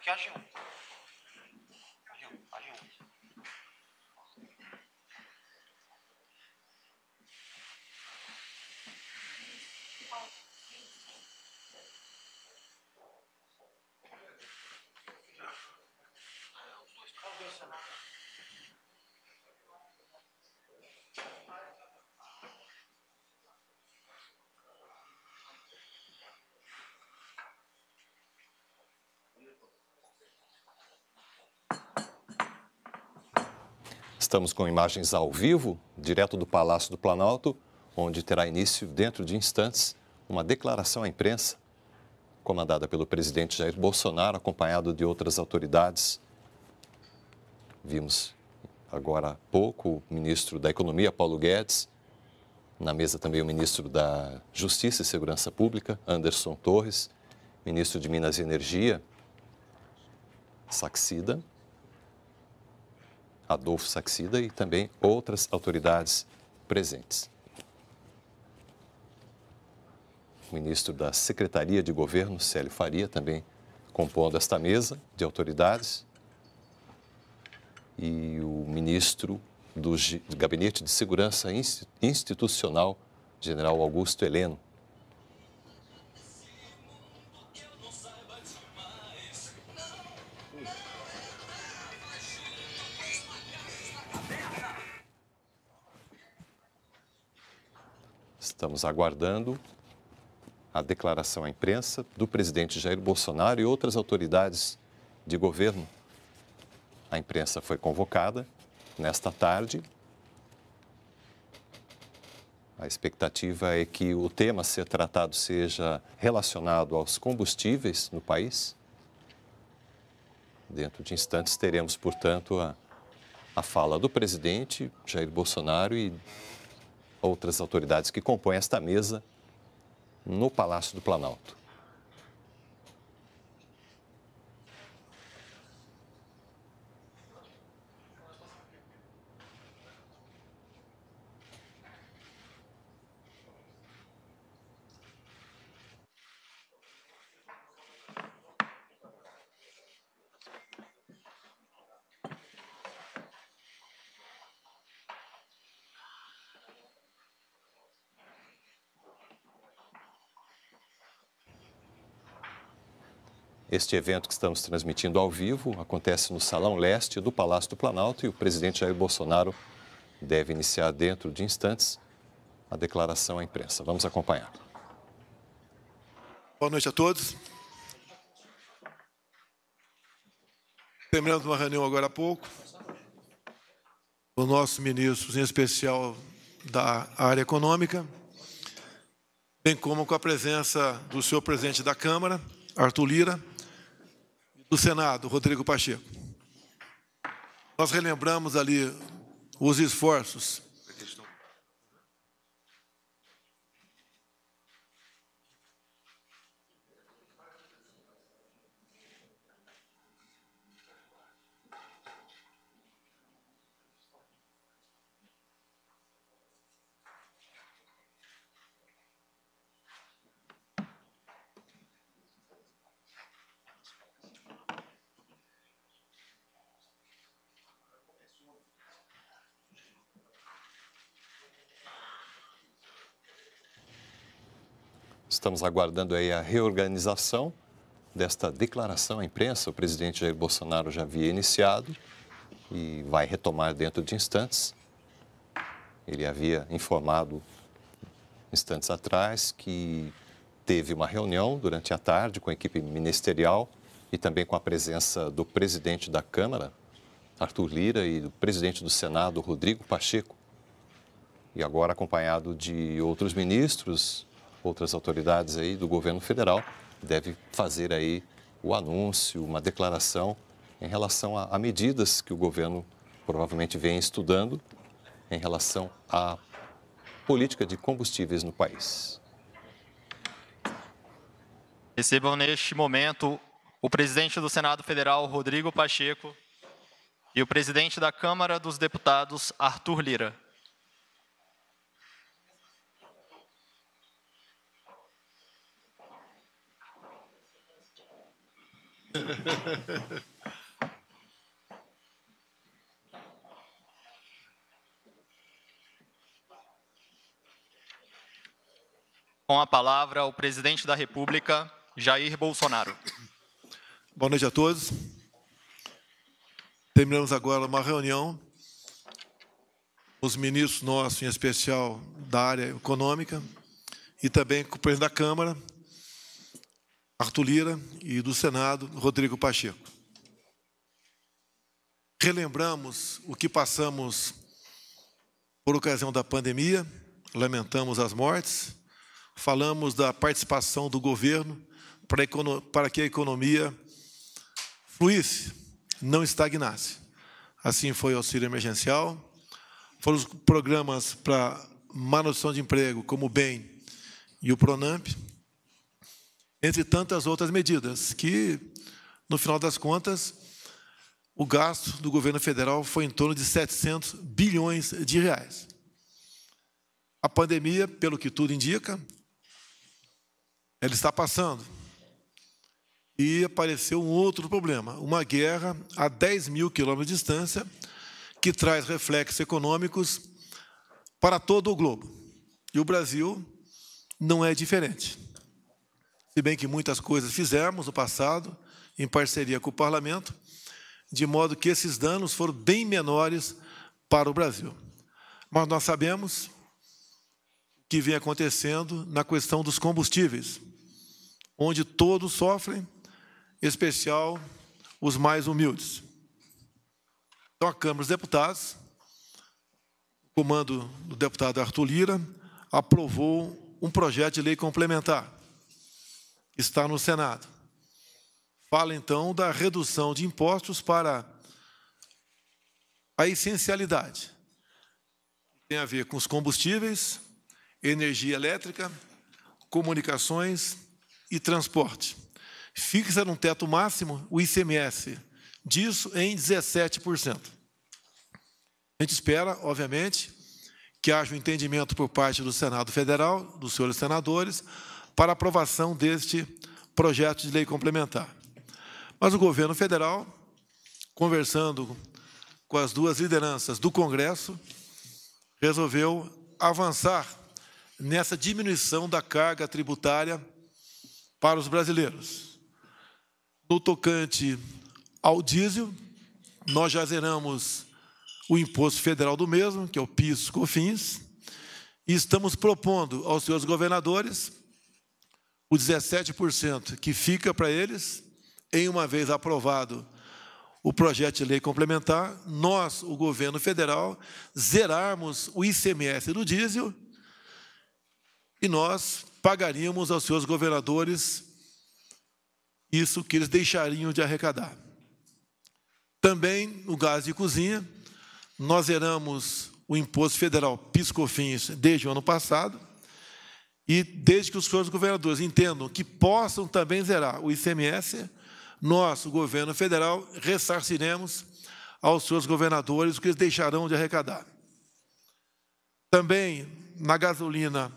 Aqui é a G1. A G1. Estamos com imagens ao vivo, direto do Palácio do Planalto, onde terá início, dentro de instantes, uma declaração à imprensa, comandada pelo presidente Jair Bolsonaro, acompanhado de outras autoridades. Vimos agora há pouco o ministro da Economia, Paulo Guedes, na mesa também o ministro da Justiça e Segurança Pública, Anderson Torres, ministro de Minas e Energia, Saxida, Adolfo Saxida, e também outras autoridades presentes. O ministro da Secretaria de Governo, Célio Faria, também compondo esta mesa de autoridades, e o ministro do Gabinete de Segurança Institucional, general Augusto Heleno. Estamos aguardando a declaração à imprensa do presidente Jair Bolsonaro e outras autoridades de governo. A imprensa foi convocada nesta tarde. A expectativa é que o tema a ser tratado seja relacionado aos combustíveis no país. Dentro de instantes teremos, portanto, a fala do presidente Jair Bolsonaro e outras autoridades que compõem esta mesa no Palácio do Planalto. Este evento que estamos transmitindo ao vivo acontece no Salão Leste do Palácio do Planalto e o presidente Jair Bolsonaro deve iniciar dentro de instantes a declaração à imprensa. Vamos acompanhar. Boa noite a todos. Terminamos uma reunião agora há pouco. Os nossos ministros, em especial da área econômica, bem como com a presença do senhor presidente da Câmara, Arthur Lira, do Senado, Rodrigo Pacheco. Nós relembramos ali os esforços Estamos aguardando aí a reorganização desta declaração à imprensa. O presidente Jair Bolsonaro já havia iniciado e vai retomar dentro de instantes. Ele havia informado instantes atrás que teve uma reunião durante a tarde com a equipe ministerial e também com a presença do presidente da Câmara, Arthur Lira, e do presidente do Senado, Rodrigo Pacheco. E agora acompanhado de outros ministros, outras autoridades aí do governo federal, deve fazer aí o anúncio, uma declaração em relação a medidas que o governo provavelmente vem estudando em relação à política de combustíveis no país. Recebam neste momento o presidente do Senado Federal, Rodrigo Pacheco, e o presidente da Câmara dos Deputados, Arthur Lira. Com a palavra, o presidente da República, Jair Bolsonaro. Boa noite a todos. Terminamos agora uma reunião. Os ministros nossos, em especial da área econômica, e também com o presidente da Câmara, Arthur Lira, e do Senado, Rodrigo Pacheco. Relembramos o que passamos por ocasião da pandemia, lamentamos as mortes, falamos da participação do governo para que a economia fluísse, não estagnasse. Assim foi o auxílio emergencial, foram os programas para manutenção de emprego, como o BEM e o PRONAMP, entre tantas outras medidas, que, no final das contas, o gasto do governo federal foi em torno de 700 bilhões de reais. A pandemia, pelo que tudo indica, ela está passando. E apareceu um outro problema, uma guerra a 10 mil quilômetros de distância, que traz reflexos econômicos para todo o globo. E o Brasil não é diferente. Se bem que muitas coisas fizemos no passado, em parceria com o Parlamento, de modo que esses danos foram bem menores para o Brasil. Mas nós sabemos o que vem acontecendo na questão dos combustíveis, onde todos sofrem, em especial os mais humildes. Então, a Câmara dos Deputados, o comando do deputado Arthur Lira, aprovou um projeto de lei complementar, que está no Senado. Fala, então, da redução de impostos para a essencialidade. Tem a ver com os combustíveis, energia elétrica, comunicações e transporte. Fixa num teto máximo o ICMS disso em 17%. A gente espera, obviamente, que haja um entendimento por parte do Senado Federal, dos senhores senadores, para aprovação deste projeto de lei complementar. Mas o governo federal, conversando com as duas lideranças do Congresso, resolveu avançar nessa diminuição da carga tributária para os brasileiros. No tocante ao diesel, nós já zeramos o imposto federal do mesmo, que é o PIS/COFINS, e estamos propondo aos senhores governadores o 17% que fica para eles, em uma vez aprovado o projeto de lei complementar, nós, o governo federal, zerarmos o ICMS do diesel e nós pagaríamos aos seus governadores isso que eles deixariam de arrecadar. Também, no gás de cozinha, nós zeramos o imposto federal PIS/COFINS desde o ano passado, e desde que os senhores governadores entendam que possam também zerar o ICMS, nós, o governo federal, ressarciremos aos senhores governadores o que eles deixarão de arrecadar. Também, na gasolina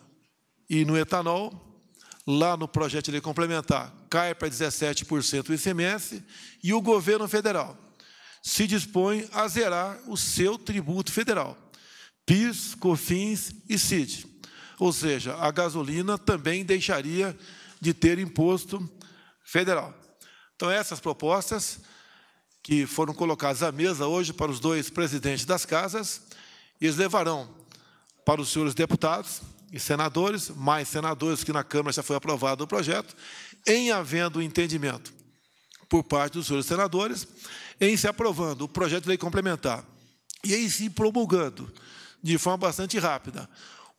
e no etanol, lá no projeto de lei complementar, cai para 17% o ICMS, e o governo federal se dispõe a zerar o seu tributo federal, PIS, COFINS e CID. Ou seja, a gasolina também deixaria de ter imposto federal. Então, essas propostas que foram colocadas à mesa hoje para os dois presidentes das casas, eles levarão para os senhores deputados e senadores, mais senadores que na Câmara já foi aprovado o projeto, em havendo entendimento por parte dos senhores senadores, em se aprovando o projeto de lei complementar e em se promulgando de forma bastante rápida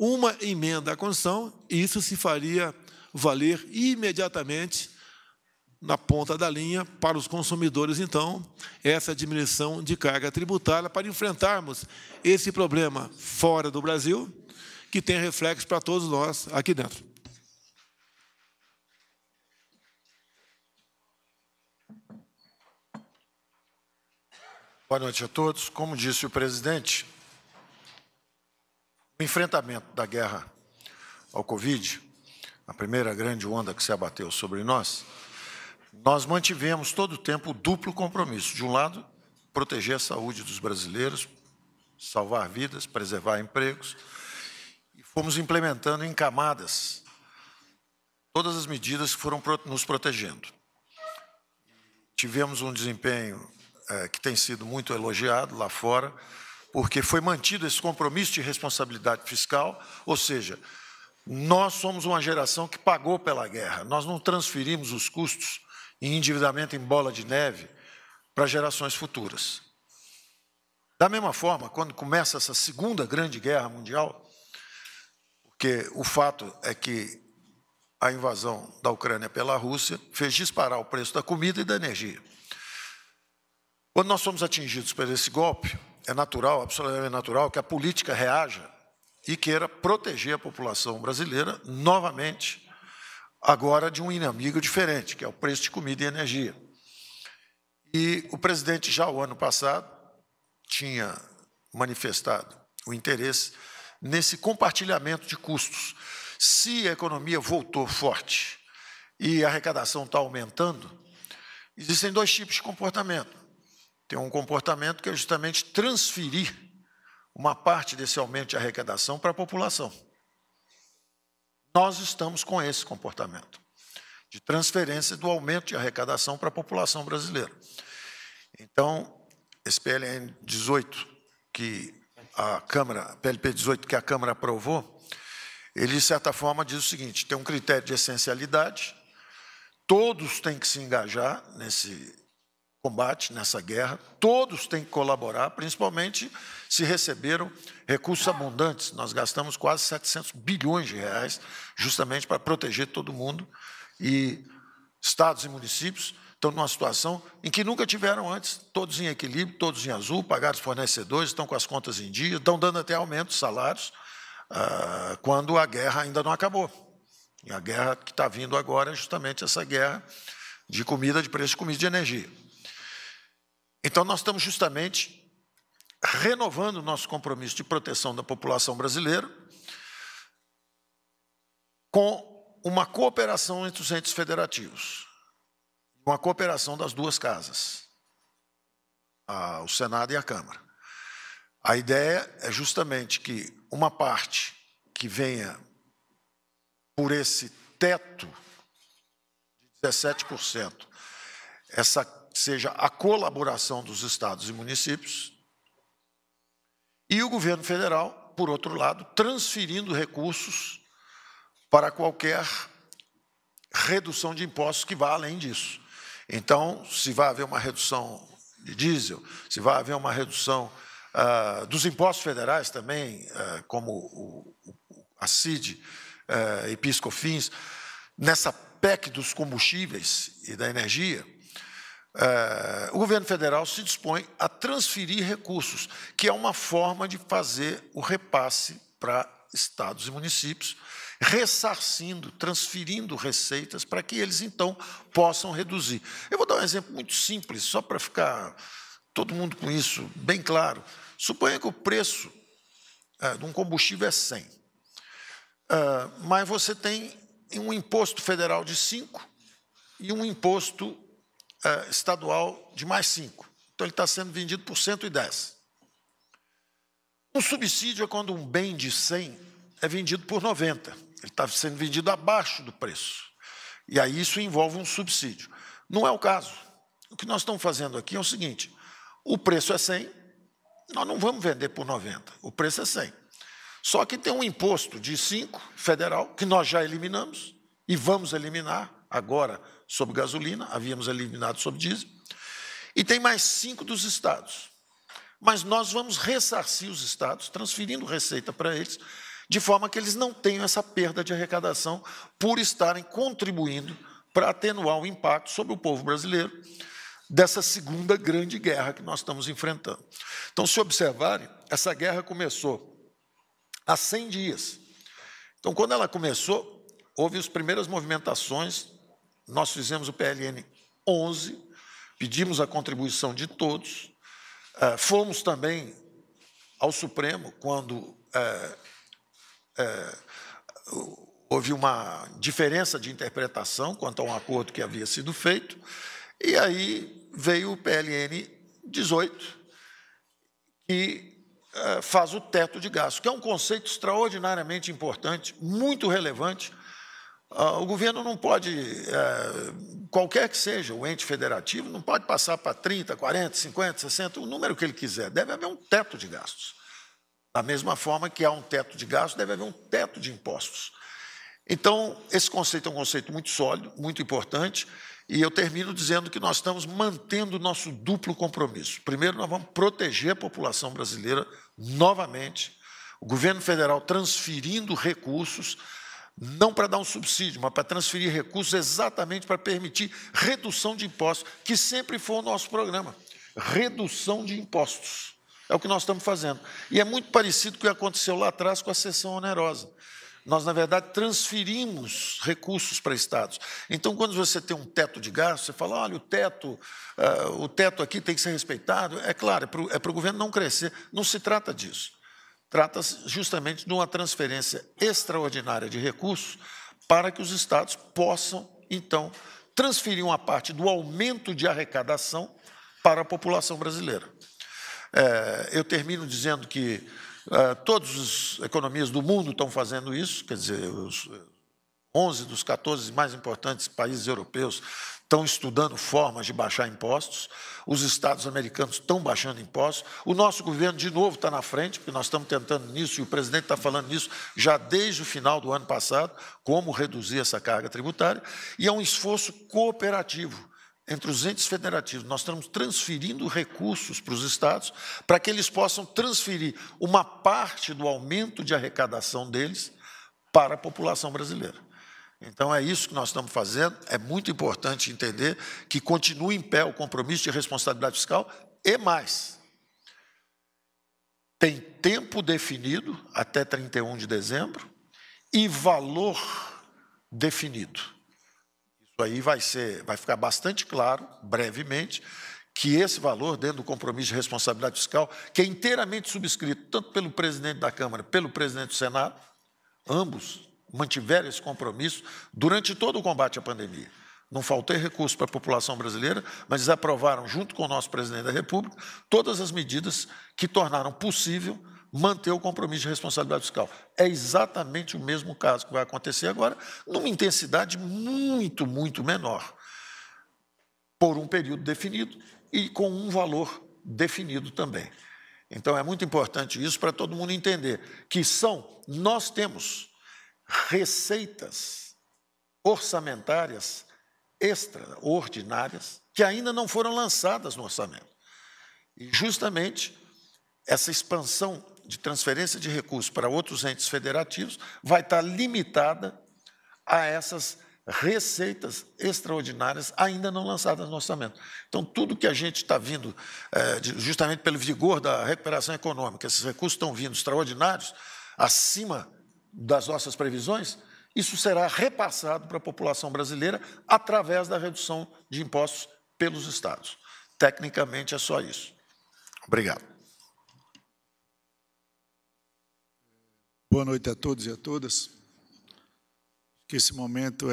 uma emenda à Constituição, isso se faria valer imediatamente na ponta da linha para os consumidores, então, essa diminuição de carga tributária para enfrentarmos esse problema fora do Brasil, que tem reflexo para todos nós aqui dentro. Boa noite a todos. Como disse o presidente, o enfrentamento da guerra ao Covid, a primeira grande onda que se abateu sobre nós, nós mantivemos todo o tempo o duplo compromisso. De um lado, proteger a saúde dos brasileiros, salvar vidas, preservar empregos, e fomos implementando em camadas todas as medidas que foram nos protegendo. Tivemos um desempenho que tem sido muito elogiado lá fora, porque foi mantido esse compromisso de responsabilidade fiscal, ou seja, nós somos uma geração que pagou pela guerra, nós não transferimos os custos em endividamento em bola de neve para gerações futuras. Da mesma forma, quando começa essa segunda grande guerra mundial, porque o fato é que a invasão da Ucrânia pela Rússia fez disparar o preço da comida e da energia. Quando nós somos atingidos por esse golpe, é natural, absolutamente natural, que a política reaja e queira proteger a população brasileira, novamente, agora de um inimigo diferente, que é o preço de comida e energia. E o presidente, já o ano passado, tinha manifestado o interesse nesse compartilhamento de custos. Se a economia voltou forte e a arrecadação está aumentando, existem dois tipos de comportamento. Tem um comportamento que é justamente transferir uma parte desse aumento de arrecadação para a população. Nós estamos com esse comportamento de transferência do aumento de arrecadação para a população brasileira. Então, esse PLN 18, que a Câmara, PLP 18, que a Câmara aprovou, ele, de certa forma, diz o seguinte: tem um critério de essencialidade, todos têm que se engajar nesse combate, nessa guerra, todos têm que colaborar, principalmente se receberam recursos abundantes. Nós gastamos quase 700 bilhões de reais justamente para proteger todo mundo, e estados e municípios estão numa situação em que nunca tiveram antes, todos em equilíbrio, todos em azul, pagaram os fornecedores, estão com as contas em dia, estão dando até aumento de salários, quando a guerra ainda não acabou. E a guerra que está vindo agora é justamente essa guerra de comida, de preço de comida e de energia. Então, nós estamos justamente renovando o nosso compromisso de proteção da população brasileira com uma cooperação entre os entes federativos, uma cooperação das duas casas, o Senado e a Câmara. A ideia é justamente que uma parte que venha por esse teto de 17%, essa seja a colaboração dos estados e municípios, e o governo federal, por outro lado, transferindo recursos para qualquer redução de impostos que vá além disso. Então, se vai haver uma redução de diesel, se vai haver uma redução dos impostos federais também, como a CID e PIS/COFINS, nessa PEC dos combustíveis e da energia, o governo federal se dispõe a transferir recursos, que é uma forma de fazer o repasse para estados e municípios, ressarcindo, transferindo receitas para que eles, então, possam reduzir. Eu vou dar um exemplo muito simples, só para ficar todo mundo com isso bem claro. Suponha que o preço de um combustível é 100, mas você tem um imposto federal de 5 e um imposto estadual de mais 5. Então, ele está sendo vendido por 110. Um subsídio é quando um bem de 100 é vendido por 90. Ele está sendo vendido abaixo do preço. E aí isso envolve um subsídio. Não é o caso. O que nós estamos fazendo aqui é o seguinte: o preço é 100, nós não vamos vender por 90. O preço é 100. Só que tem um imposto de 5, federal, que nós já eliminamos e vamos eliminar agora sobre gasolina, havíamos eliminado sobre diesel, e tem mais 5 dos estados. Mas nós vamos ressarcir os estados, transferindo receita para eles, de forma que eles não tenham essa perda de arrecadação por estarem contribuindo para atenuar o impacto sobre o povo brasileiro dessa segunda grande guerra que nós estamos enfrentando. Então, se observarem, essa guerra começou há 100 dias. Então, quando ela começou, houve as primeiras movimentações, nós fizemos o PLN 11, pedimos a contribuição de todos, fomos também ao Supremo, quando houve uma diferença de interpretação quanto a um acordo que havia sido feito, e aí veio o PLN 18, que faz o teto de gastos, que é um conceito extraordinariamente importante, muito relevante. O governo não pode, qualquer que seja o ente federativo, não pode passar para 30, 40, 50, 60, o número que ele quiser. Deve haver um teto de gastos. Da mesma forma que há um teto de gastos, deve haver um teto de impostos. Então, esse conceito é um conceito muito sólido, muito importante, e eu termino dizendo que nós estamos mantendo o nosso duplo compromisso. Primeiro, nós vamos proteger a população brasileira novamente, o governo federal transferindo recursos, não para dar um subsídio, mas para transferir recursos exatamente para permitir redução de impostos, que sempre foi o nosso programa. Redução de impostos. É o que nós estamos fazendo. E é muito parecido com o que aconteceu lá atrás com a cessão onerosa. Nós, na verdade, transferimos recursos para estados. Então, quando você tem um teto de gastos, você fala, olha, o teto aqui tem que ser respeitado. É claro, é para o governo não crescer. Não se trata disso. Trata-se justamente de uma transferência extraordinária de recursos para que os estados possam, então, transferir uma parte do aumento de arrecadação para a população brasileira. Eu termino dizendo que todas as economias do mundo estão fazendo isso, quer dizer, os 11 dos 14 mais importantes países europeus estão estudando formas de baixar impostos, os estados americanos estão baixando impostos, o nosso governo, de novo, está na frente, porque nós estamos tentando nisso, e o presidente está falando nisso já desde o final do ano passado, como reduzir essa carga tributária, e é um esforço cooperativo entre os entes federativos. Nós estamos transferindo recursos para os estados para que eles possam transferir uma parte do aumento de arrecadação deles para a população brasileira. Então, é isso que nós estamos fazendo. É muito importante entender que continua em pé o compromisso de responsabilidade fiscal e mais. Tem tempo definido até 31 de dezembro e valor definido. Isso aí vai ficar bastante claro, brevemente, que esse valor, dentro do compromisso de responsabilidade fiscal, que é inteiramente subscrito tanto pelo presidente da Câmara, pelo presidente do Senado, ambos mantiveram esse compromisso durante todo o combate à pandemia. Não faltou recurso para a população brasileira, mas eles aprovaram, junto com o nosso presidente da República, todas as medidas que tornaram possível manter o compromisso de responsabilidade fiscal. É exatamente o mesmo caso que vai acontecer agora, numa intensidade muito, muito menor, por um período definido e com um valor definido também. Então, é muito importante isso para todo mundo entender que nós temos receitas orçamentárias extraordinárias que ainda não foram lançadas no orçamento. E, justamente, essa expansão de transferência de recursos para outros entes federativos vai estar limitada a essas receitas extraordinárias ainda não lançadas no orçamento. Então, tudo que a gente está vindo, justamente pelo vigor da recuperação econômica, esses recursos estão vindo extraordinários, acima das nossas previsões, isso será repassado para a população brasileira através da redução de impostos pelos estados. Tecnicamente, é só isso. Obrigado. Boa noite a todos e a todas. Que esse momento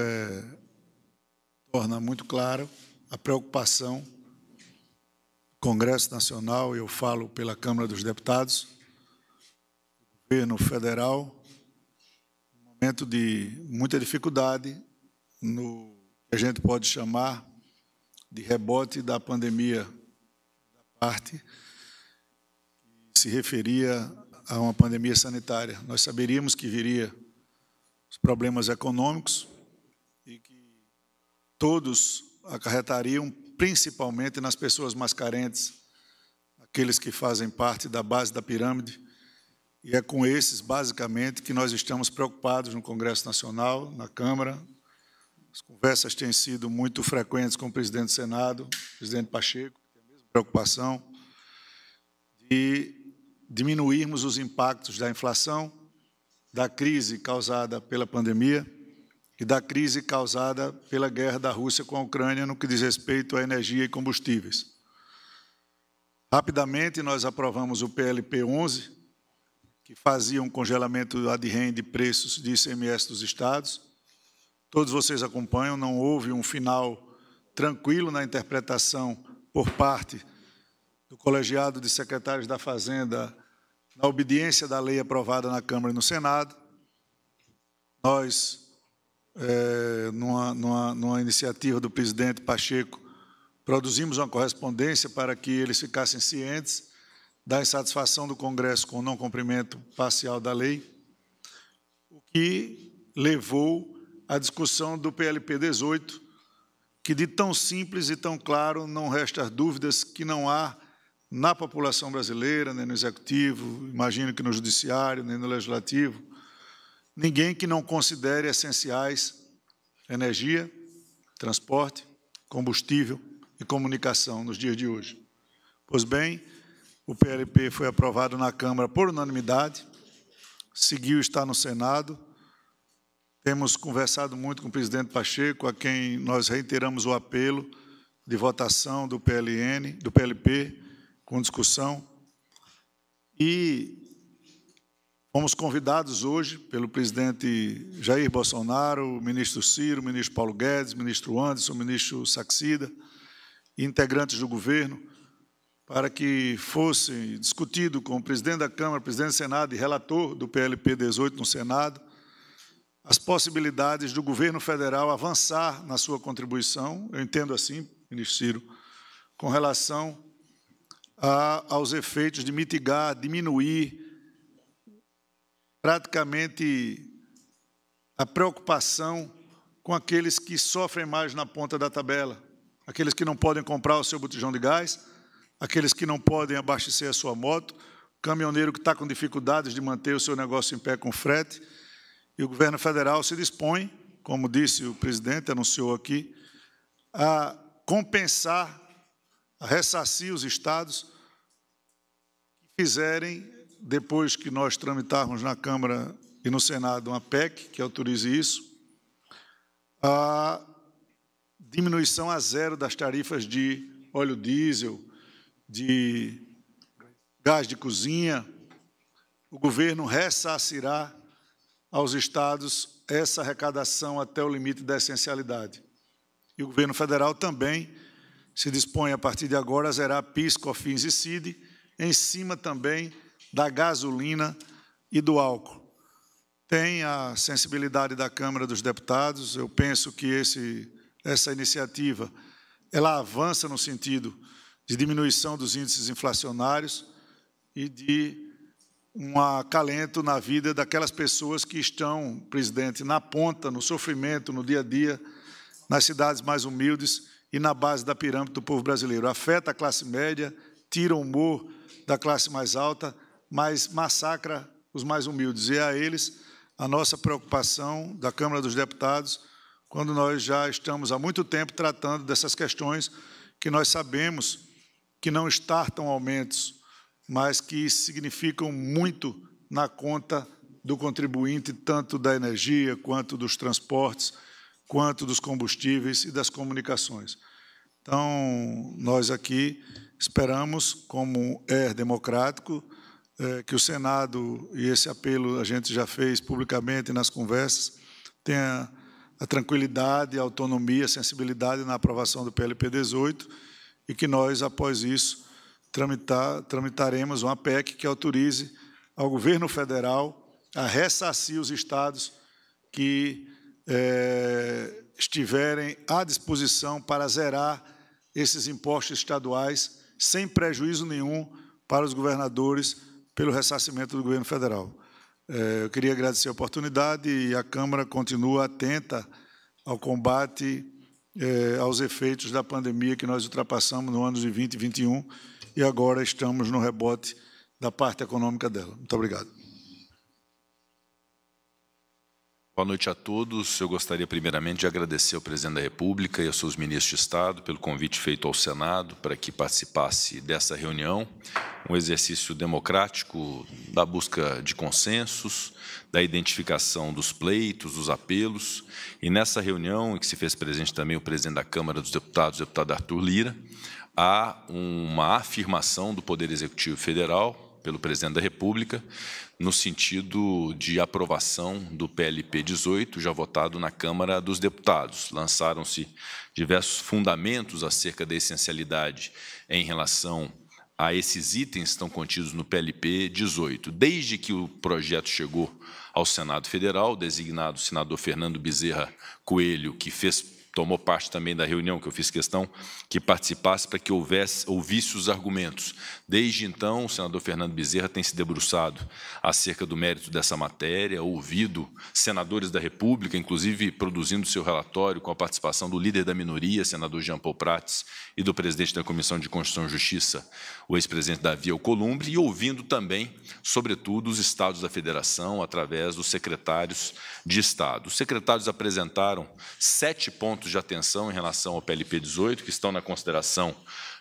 torna muito claro a preocupação do Congresso Nacional, eu falo pela Câmara dos Deputados, do governo federal, momento de muita dificuldade no que a gente pode chamar de rebote da pandemia, da parte que se referia a uma pandemia sanitária. Nós saberíamos que viria os problemas econômicos e que todos acarretariam principalmente nas pessoas mais carentes, aqueles que fazem parte da base da pirâmide. E é com esses, basicamente, que nós estamos preocupados no Congresso Nacional, na Câmara. As conversas têm sido muito frequentes com o presidente do Senado, o presidente Pacheco, que tem a mesma preocupação de diminuirmos os impactos da inflação, da crise causada pela pandemia e da crise causada pela guerra da Rússia com a Ucrânia no que diz respeito à energia e combustíveis. Rapidamente, nós aprovamos o PLP 11, que fazia um congelamento ad rem de preços de ICMS dos estados. Todos vocês acompanham, não houve um final tranquilo na interpretação por parte do colegiado de secretários da Fazenda, na obediência da lei aprovada na Câmara e no Senado. Nós, numa iniciativa do presidente Pacheco, produzimos uma correspondência para que eles ficassem cientes da insatisfação do Congresso com o não cumprimento parcial da lei, o que levou à discussão do PLP 18, que de tão simples e tão claro não resta dúvidas que não há na população brasileira, nem no Executivo, imagino que no Judiciário, nem no Legislativo, ninguém que não considere essenciais energia, transporte, combustível e comunicação nos dias de hoje. Pois bem, o PLP foi aprovado na Câmara por unanimidade, seguiu estar no Senado. Temos conversado muito com o presidente Pacheco, a quem nós reiteramos o apelo de votação do PLP, com discussão. E fomos convidados hoje pelo presidente Jair Bolsonaro, o ministro Ciro, o ministro Paulo Guedes, o ministro Anderson, o ministro Saxida, e integrantes do governo, para que fosse discutido com o presidente da Câmara, presidente do Senado e relator do PLP 18 no Senado, as possibilidades do governo federal avançar na sua contribuição, eu entendo assim, ministro Ciro, com relação aos efeitos de mitigar, diminuir praticamente a preocupação com aqueles que sofrem mais na ponta da tabela, aqueles que não podem comprar o seu botijão de gás, aqueles que não podem abastecer a sua moto, o caminhoneiro que está com dificuldades de manter o seu negócio em pé com frete, e o governo federal se dispõe, como disse o presidente, anunciou aqui, a compensar, a ressarcir os estados que fizerem, depois que nós tramitarmos na Câmara e no Senado uma PEC que autorize isso, a diminuição a zero das tarifas de óleo diesel, de gás de cozinha. O governo ressarcirá aos estados essa arrecadação até o limite da essencialidade. E o governo federal também se dispõe, a partir de agora, a zerar PIS, COFINS e CID, em cima também da gasolina e do álcool. Tem a sensibilidade da Câmara dos Deputados, eu penso que essa iniciativa ela avança no sentido de diminuição dos índices inflacionários e de um acalento na vida daquelas pessoas que estão, presidente, na ponta, no sofrimento, no dia a dia, nas cidades mais humildes e na base da pirâmide do povo brasileiro. Afeta a classe média, tira o humor da classe mais alta, mas massacra os mais humildes. E é a eles a nossa preocupação da Câmara dos Deputados, quando nós já estamos há muito tempo tratando dessas questões que nós sabemos que não startam aumentos, mas que significam muito na conta do contribuinte, tanto da energia, quanto dos transportes, quanto dos combustíveis e das comunicações. Então, nós aqui esperamos, como é democrático, que o Senado, e esse apelo a gente já fez publicamente nas conversas, tenha a tranquilidade, a autonomia, a sensibilidade na aprovação do PLP 18 e que nós, após isso, tramitaremos uma PEC que autorize ao governo federal a ressarcir os estados que estiverem à disposição para zerar esses impostos estaduais sem prejuízo nenhum para os governadores pelo ressarcimento do governo federal. Eu queria agradecer a oportunidade e a Câmara continua atenta ao combate aos efeitos da pandemia que nós ultrapassamos no ano de 2020 e 2021 e agora estamos no rebote da parte econômica dela. Muito obrigado. Boa noite a todos. Eu gostaria primeiramente de agradecer ao presidente da República e aos seus ministros de Estado pelo convite feito ao Senado para que participasse dessa reunião, um exercício democrático da busca de consensos, da identificação dos pleitos, dos apelos, e nessa reunião, em que se fez presente também o presidente da Câmara dos Deputados, o deputado Arthur Lira, há uma afirmação do Poder Executivo Federal pelo presidente da República, no sentido de aprovação do PLP 18, já votado na Câmara dos Deputados. Lançaram-se diversos fundamentos acerca da essencialidade em relação a esses itens que estão contidos no PLP 18. Desde que o projeto chegou ao Senado Federal, designado o senador Fernando Bezerra Coelho, que tomou parte também da reunião, que eu fiz questão que participasse para que ouvisse os argumentos. Desde então, o senador Fernando Bezerra tem se debruçado acerca do mérito dessa matéria, ouvido senadores da República, inclusive produzindo seu relatório com a participação do líder da minoria, senador Jean Paul Prats, e do presidente da Comissão de Constituição e Justiça, o ex-presidente Davi Alcolumbre, e ouvindo também, sobretudo, os estados da federação, através dos secretários de Estado. Os secretários apresentaram 7 pontos de atenção em relação ao PLP 18, que estão na consideração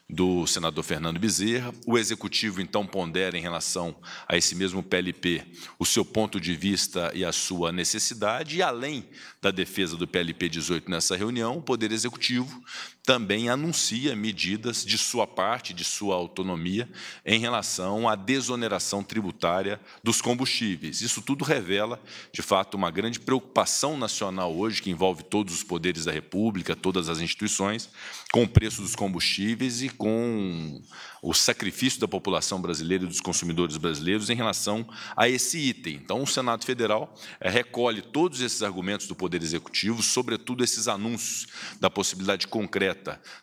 do senador Fernando Bezerra. O Executivo, então, pondera em relação a esse mesmo PLP o seu ponto de vista e a sua necessidade, e além da defesa do PLP 18 nessa reunião, o Poder Executivo também anuncia medidas de sua parte, de sua autonomia, em relação à desoneração tributária dos combustíveis. Isso tudo revela, de fato, uma grande preocupação nacional hoje, que envolve todos os poderes da República, todas as instituições, com o preço dos combustíveis e com o sacrifício da população brasileira e dos consumidores brasileiros em relação a esse item. Então, o Senado Federal recolhe todos esses argumentos do Poder Executivo, sobretudo esses anúncios da possibilidade concreta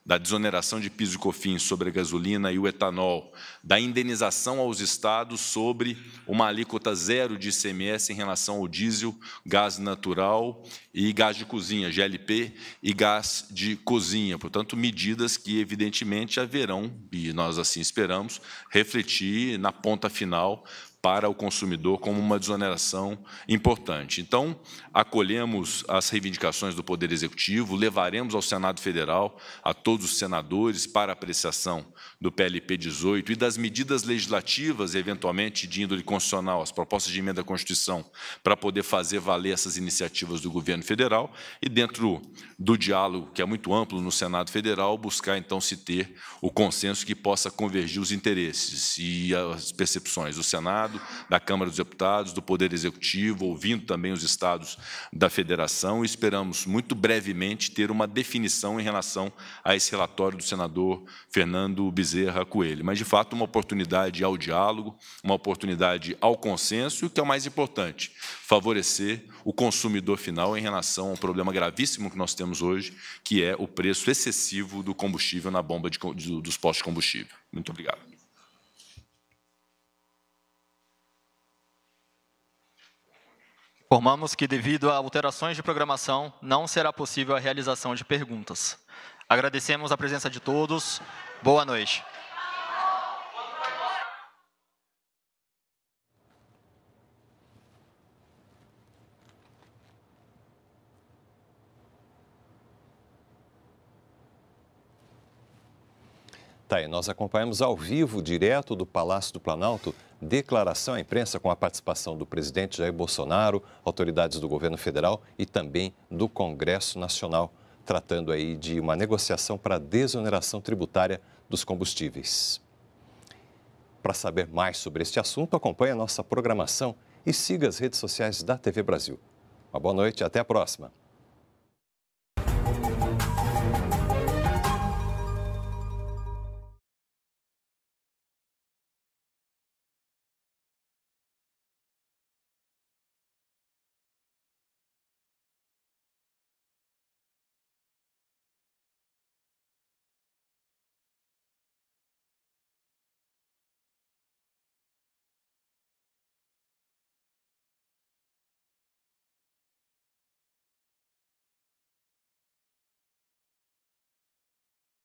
da desoneração de PIS e COFINS sobre a gasolina e o etanol, da indenização aos estados sobre uma alíquota zero de ICMS em relação ao diesel, gás natural e gás de cozinha, GLP e gás de cozinha. Portanto, medidas que, evidentemente, haverão, e nós assim esperamos, refletir na ponta final para o consumidor como uma desoneração importante. Então, acolhemos as reivindicações do Poder Executivo, levaremos ao Senado Federal, a todos os senadores, para apreciação do PLP 18 e das medidas legislativas, eventualmente de índole constitucional, as propostas de emenda à Constituição, para poder fazer valer essas iniciativas do governo federal e, dentro do diálogo, que é muito amplo no Senado Federal, buscar, então, se ter o consenso que possa convergir os interesses e as percepções do Senado, da Câmara dos Deputados, do Poder Executivo, ouvindo também os estados da Federação, e esperamos muito brevemente ter uma definição em relação a esse relatório do senador Fernando Bezerra Coelho. Mas, de fato, uma oportunidade ao diálogo, uma oportunidade ao consenso e, o que é o mais importante, favorecer o consumidor final em relação ao problema gravíssimo que nós temos hoje, que é o preço excessivo do combustível na bomba dos postos de combustível. Muito obrigado. Informamos que, devido a alterações de programação, não será possível a realização de perguntas. Agradecemos a presença de todos. Boa noite. Tá aí, nós acompanhamos ao vivo, direto do Palácio do Planalto, declaração à imprensa com a participação do presidente Jair Bolsonaro, autoridades do governo federal e também do Congresso Nacional, tratando aí de uma negociação para a desoneração tributária dos combustíveis. Para saber mais sobre este assunto, acompanhe a nossa programação e siga as redes sociais da TV Brasil. Uma boa noite e até a próxima.